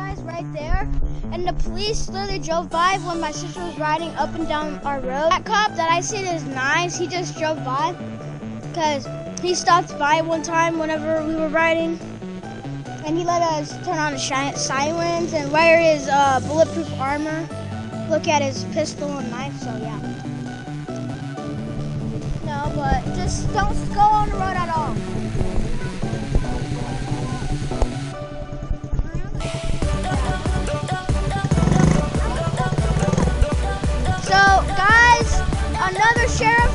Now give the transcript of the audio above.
guys right there, and the police literally drove by when my sister was riding up and down our road. That cop that I said is nice, he just drove by because he stopped by one time whenever we were riding, and he let us turn on the sirens and wear his bulletproof armor, look at his pistol and knife, so yeah. No, but just don't go on the road at all. So guys, another sheriff